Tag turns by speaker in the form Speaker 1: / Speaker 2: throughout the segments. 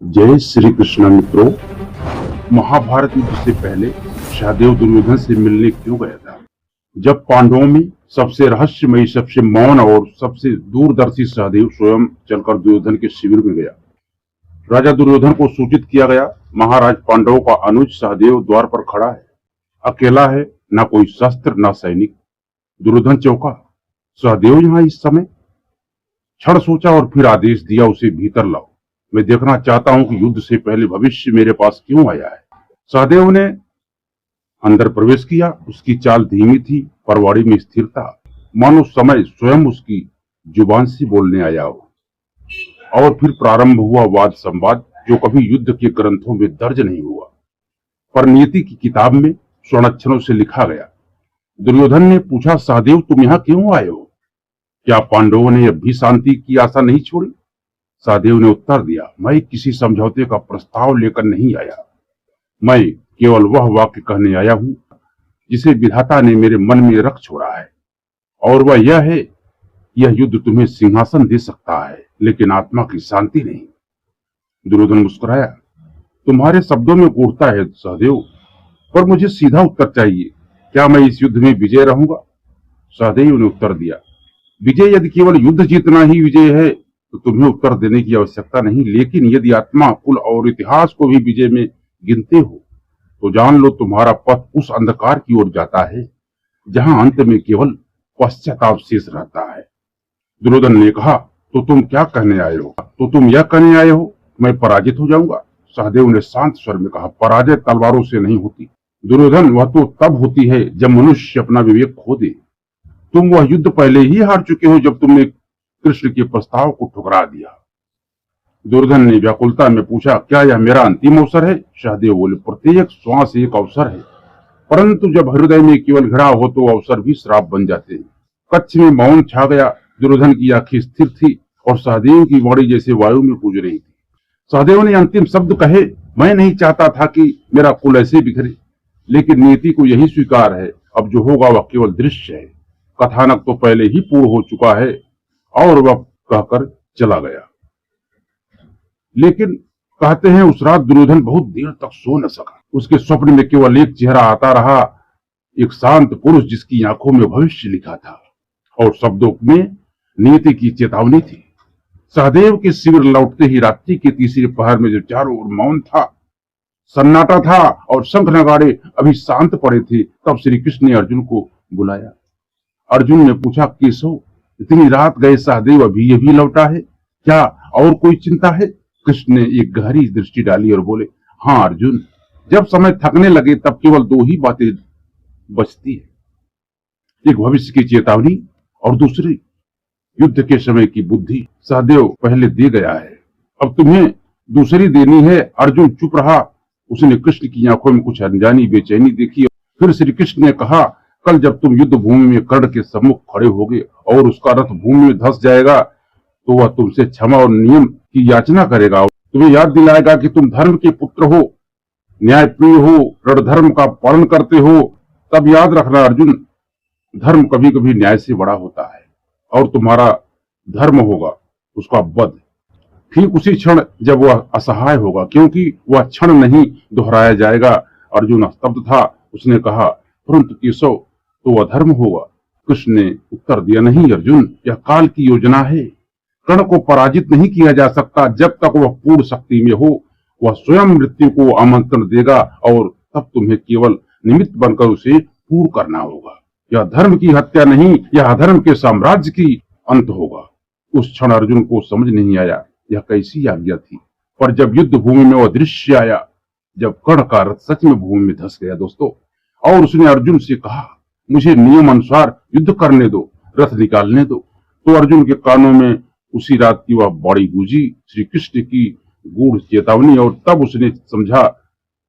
Speaker 1: जय श्री कृष्ण मित्रों। महाभारत युद्ध से पहले सहदेव दुर्योधन से मिलने क्यों गया था? जब पांडवों में सबसे रहस्यमयी, सबसे मौन और सबसे दूरदर्शी सहदेव स्वयं चलकर दुर्योधन के शिविर में गया। राजा दुर्योधन को सूचित किया गया, महाराज पांडवों का अनुज सहदेव द्वार पर खड़ा है, अकेला है, ना कोई शस्त्र ना सैनिक। दुर्योधन चौंका, सहदेव यहाँ इस समय? क्षण सोचा और फिर आदेश दिया, उसे भीतर लाओ। मैं देखना चाहता हूं कि युद्ध से पहले भविष्य मेरे पास क्यों आया है। सहदेव ने अंदर प्रवेश किया। उसकी चाल धीमी थी, परवाड़ी में स्थिर था, मानो समय स्वयं उसकी जुबान से बोलने आया हो। और फिर प्रारंभ हुआ वाद संवाद, जो कभी युद्ध के ग्रंथों में दर्ज नहीं हुआ, पर नीति की किताब में स्वर्णाक्षरों से लिखा गया। दुर्योधन ने पूछा, सहदेव तुम यहाँ क्यों आए हो? क्या पांडवों ने अब भी शांति की आशा नहीं छोड़ी? सहदेव ने उत्तर दिया, मैं किसी समझौते का प्रस्ताव लेकर नहीं आया। मैं केवल वह वाक्य कहने आया हूं जिसे विधाता ने मेरे मन में रख छोड़ा है, और वह यह है, यह युद्ध तुम्हें सिंहासन दे सकता है, लेकिन आत्मा की शांति नहीं। दुर्योधन मुस्कुराया, तुम्हारे शब्दों में गूढ़ता है सहदेव, पर मुझे सीधा उत्तर चाहिए, क्या मैं इस युद्ध में विजय रहूंगा? सहदेव ने उत्तर दिया, विजय यदि केवल युद्ध जीतना ही विजय है तो तुम्हें उत्तर देने की आवश्यकता नहीं, लेकिन यदि आत्मा, कुल और इतिहास को भी विजय में गिनते हो तो जान लो, तुम्हारा पथ उस अंधकार की ओर जाता है जहां अंत में केवल पश्चाताप शेष रहता है। दुर्योधन ने कहा, तो तुम क्या कहने आए हो? तो तुम यह कहने आए हो मैं पराजित हो जाऊंगा? सहदेव ने शांत स्वर में कहा, पराजय तलवारों से नहीं होती दुर्योधन, वह तो तब होती है जब मनुष्य अपना विवेक खो दे। तुम वह युद्ध पहले ही हार चुके हो जब तुमने कृष्ण के प्रस्ताव को ठुकरा दिया। दुर्योधन ने व्याकुलता में पूछा, क्या यह मेरा अंतिम अवसर है? सहदेव बोले, प्रत्येक श्वास एक अवसर है, परंतु जब हृदय में केवल घृणा हो तो अवसर भी श्राप बन जाते हैं। कच्छ में मौन छा गया। दुर्योधन की आंखें स्थिर थी और सहदेव की वाणी जैसे वायु में गूंज रही थी। सहदेव ने अंतिम शब्द कहे, मैं नहीं चाहता था कि मेरा कुल ऐसे बिखरे, लेकिन नीति को यही स्वीकार है, अब जो होगा वह केवल दृश्य है। कथानक तो पहले ही पूर्ण हो चुका है। और वह कहकर चला गया। लेकिन कहते हैं उस रात दुर्योधन बहुत देर तक सो न सका। उसके स्वप्न में केवल एक चेहरा आता रहा, एक शांत पुरुष जिसकी आंखों में भविष्य लिखा था और शब्दों में नीति की चेतावनी थी। सहदेव के शिविर लौटते ही रात्रि के तीसरे पहर में जो चारों ओर मौन था, सन्नाटा था और शंख नगाड़े अभी शांत पड़े थे, तब श्री कृष्ण ने अर्जुन को बुलाया। अर्जुन ने पूछा, केशव इतनी रात गए सहदेव अभी लौटा है, क्या और कोई चिंता है? कृष्ण ने एक गहरी दृष्टि डाली और बोले, हाँ अर्जुन, जब समय थकने लगे तब केवल दो ही बातें बचती है, एक भविष्य की चेतावनी और दूसरी युद्ध के समय की बुद्धि। सहदेव पहले दे गया है, अब तुम्हें दूसरी देनी है। अर्जुन चुप रहा। उसने कृष्ण की आंखों में कुछ अनजानी बेचैनी देखी। फिर श्री कृष्ण ने कहा, कल जब तुम युद्ध भूमि में कर्ण के सम्मुख खड़े होगे और उसका रथ भूमि में धंस जाएगा तो वह तुमसे क्षमा और नियम की याचना करेगा, तुम्हें याद दिलाएगा कि तुम धर्म के पुत्र हो, न्यायप्रिय हो, रणधर्म का पालन करते हो। तब याद रखना अर्जुन, धर्म कभी कभी न्याय से बड़ा होता है और तुम्हारा धर्म होगा उसका वध, ठीक उसी क्षण जब वह असहाय होगा, क्योंकि वह क्षण नहीं दोहराया जाएगा। अर्जुन स्तब्ध था। उसने कहा, परंतु केशव तो वह धर्म होगा। कृष्ण ने उत्तर दिया, नहीं अर्जुन, यह काल की योजना है। कर्ण को पराजित नहीं किया जा सकता जब तक वह पूर्ण शक्ति में हो। वह स्वयं मृत्यु को आमंत्रण देगा और तब तुम्हें केवल निमित्त बनकर उसे पूर्ण करना होगा। यह धर्म की हत्या नहीं, यह अधर्म के साम्राज्य की अंत होगा। उस क्षण अर्जुन को समझ नहीं आया यह कैसी आज्ञा थी, पर जब युद्ध भूमि में वह दृश्य आया, जब कर्ण का रथ सच में भूमि में धंस गया दोस्तों, और उसने अर्जुन से कहा, मुझे नियम अनुसार युद्ध करने दो, रथ निकालने दो, तो अर्जुन के कानों में उसी रात की वह वाणी गूंजी, श्री कृष्ण की गूढ़ चेतावनी। और तब उसने समझा,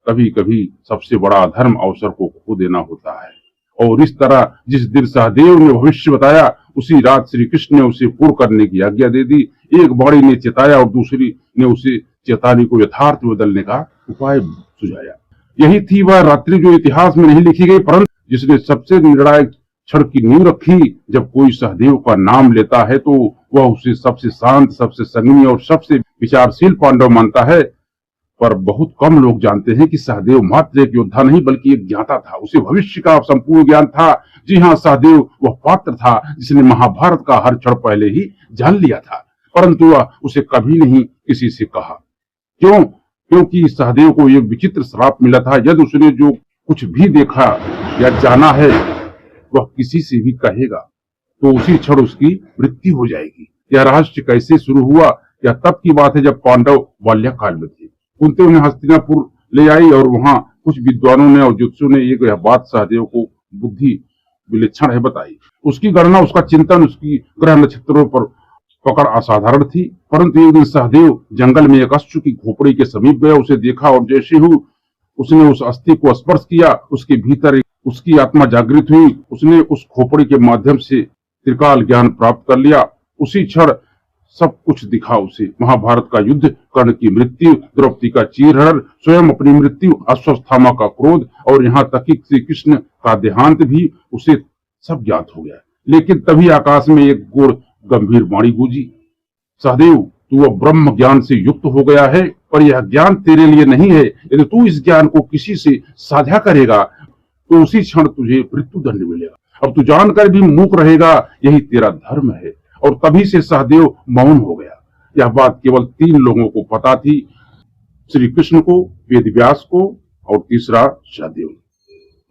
Speaker 1: कभी कभी सबसे बड़ा अधर्म अवसर को खो देना होता है। और इस तरह जिस दिन सहदेव ने भविष्य बताया, उसी रात श्री कृष्ण ने उसे पूर्ण करने की आज्ञा दे दी। एक वाणी ने चेताया और दूसरी ने उसे चेतावनी को यथार्थ में बदलने का उपाय सुझाया। यही थी वह रात्रि जो इतिहास में नहीं लिखी गई, परंतु जिसने सबसे निर्णायक क्षण की नींव रखी। जब कोई सहदेव का नाम लेता है तो वह उसे सबसे शांत, सबसे संयमी और सबसे विचारशील पांडव मानता है। पर बहुत कम लोग जानते हैं कि सहदेव मात्र एक योद्धा नहीं बल्कि एक ज्ञाता था। उसे भविष्य का संपूर्ण ज्ञान था। जी हाँ, सहदेव वह पात्र था जिसने महाभारत का हर क्षण पहले ही जान लिया था, परंतु वह उसे कभी नहीं किसी से कहा। क्यों? क्योंकि सहदेव को एक विचित्र श्राप मिला था। यदि उसने जो कुछ भी देखा या जाना है वह किसी से भी कहेगा तो उसी क्षण उसकी मृत्यु हो जाएगी। यह रहस्य कैसे शुरू हुआ? यह तब की बात है जब पांडव बाल्यकाल में थे। कुंती उन्हें हस्तिनापुर ले आई और वहां कुछ विद्वानों ने और ज्योतिषों ने यह बात सहदेव को बुद्धि विलक्षण है बताई। उसकी गणना, उसका चिंतन, उसकी ग्रह नक्षत्रों पर पकड़ असाधारण थी। परंतु एक दिन सहदेव जंगल में एक अश्व की खोपड़ी के समीप गया। उसे देखा और जैसे ही उसने उस अस्थि को स्पर्श किया उसके भीतर उसकी आत्मा जागृत हुई। उसने उस खोपड़ी के माध्यम से त्रिकाल ज्ञान प्राप्त कर लिया। उसी क्षण सब कुछ दिखा उसे। महाभारत का युद्ध, कर्ण की मृत्यु, द्रौपदी का चीरहरण, स्वयं अपनी मृत्यु, अश्वत्थामा का क्रोध और यहाँ तक कि श्री कृष्ण का देहांत भी उसे सब ज्ञात हो गया। लेकिन तभी आकाश में एक घोर गंभीर वाणी गूंजी, सहदेव तू अब ब्रह्म ज्ञान से युक्त हो गया है, पर यह ज्ञान तेरे लिए नहीं है। यदि तू इस ज्ञान को किसी से साझा करेगा तो उसी क्षण तुझे मृत्यु दंड मिलेगा। अब तू जानकर भी मूक रहेगा, यही तेरा धर्म है। और तभी से सहदेव मौन हो गया। यह बात केवल 3 लोगों को पता थी, श्री कृष्ण को, वेदव्यास को और तीसरा सहदेव।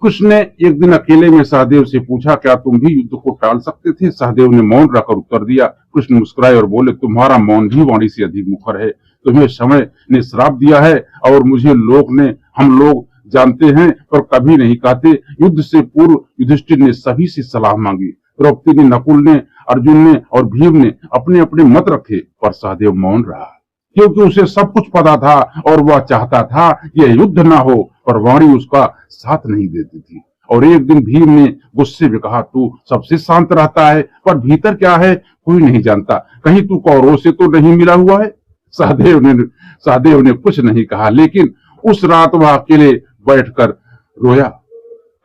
Speaker 1: कृष्ण ने एक दिन अकेले में सहदेव से पूछा, क्या तुम भी युद्ध को टाल सकते थे? सहदेव ने मौन रखकर उत्तर दिया। कृष्ण मुस्कुराए और बोले, तुम्हारा मौन भी वाणी से अधिक मुखर है। तुम्हें समय ने श्राप दिया है और मुझे हम लोग जानते हैं पर कभी नहीं कहते। युद्ध से पूर्व युधिष्ठिर ने सभी से सलाह मांगी। द्रौपदी ने, नकुल ने, अर्जुन ने और भीम ने अपने अपने मत रखे, पर सहदेव मौन रहा क्योंकि उसे सब कुछ पता था और वह चाहता था यह युद्ध ना हो, पर वाणी उसका साथ नहीं देती थी। और एक दिन भीम ने गुस्से में कहा, तू सबसे शांत रहता है पर भीतर क्या है कोई नहीं जानता, कहीं तू कौरवों से तो नहीं मिला हुआ है? सहदेव ने कुछ नहीं कहा, लेकिन उस रात वह अकेले बैठकर रोया।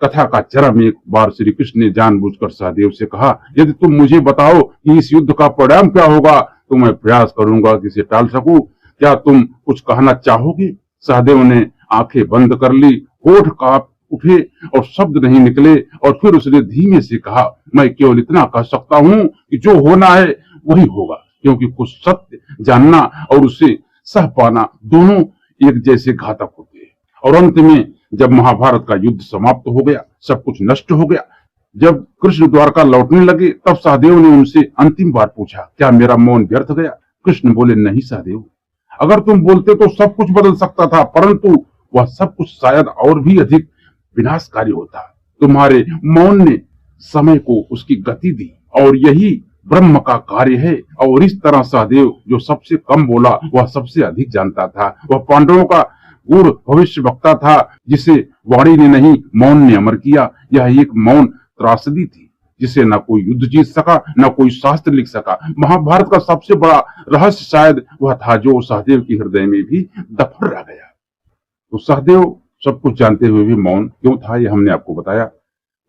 Speaker 1: कथा का चरम एक बार श्री कृष्ण ने जानबूझकर सहदेव से कहा, यदि तुम मुझे बताओ कि इस युद्ध का परिणाम क्या होगा तो मैं प्रयास करूंगा कि इसे टाल सकूं। क्या तुम कुछ कहना चाहोगे? सहदेव ने आंखें बंद कर ली, होठ कांप उठे और शब्द नहीं निकले। और फिर उसने धीमे से कहा, मैं केवल इतना कह सकता हूं कि जो होना है वही होगा, क्योंकि कुछ सत्य जानना और उसे सह पाना दोनों एक जैसे घातक होते हैं। और अंत में जब महाभारत का युद्ध समाप्त हो गया, सब कुछ नष्ट हो गया, जब कृष्ण द्वारका लौटने लगे, तब सहदेव ने उनसे अंतिम बार पूछा, क्या मेरा मौन व्यर्थ गया? कृष्ण बोले, नहीं सहदेव, अगर तुम बोलते तो सब कुछ बदल सकता था, परंतु वह सब कुछ शायद और भी अधिक विनाशकारी होता। तुम्हारे मौन ने समय को उसकी गति दी और यही ब्रह्म का कार्य है। और इस तरह सहदेव जो सबसे कम बोला वह सबसे अधिक जानता था। वह पांडवों का गूढ़ भविष्य वक्ता था, जिसे वाणी ने नहीं मौन ने अमर किया। यह एक मौन त्रासदी थी जिसे न कोई युद्ध जीत सका, न कोई शास्त्र लिख सका। महाभारत का सबसे बड़ा रहस्य शायद वह था जो सहदेव के हृदय में भी दफन रह गया। तो सहदेव सब कुछ जानते हुए भी मौन क्यों था, यह हमने आपको बताया।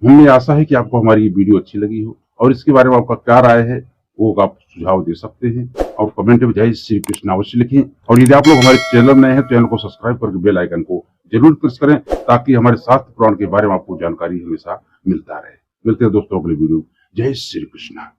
Speaker 1: हमें आशा है कि आपको हमारी ये वीडियो अच्छी लगी हो और इसके बारे में आपका क्या राय है वो आप सुझाव दे सकते हैं और कमेंट में जय श्री कृष्ण अवश्य लिखें। और यदि आप लोग हमारे चैनल नए हैं, चैनल को सब्सक्राइब करके बेल आइकन को जरूर प्रेस करें ताकि हमारे शास्त्र पुराण के बारे में आपको जानकारी हमेशा मिलता रहे। मिलते हैं दोस्तों अगले वीडियो। जय श्री कृष्ण।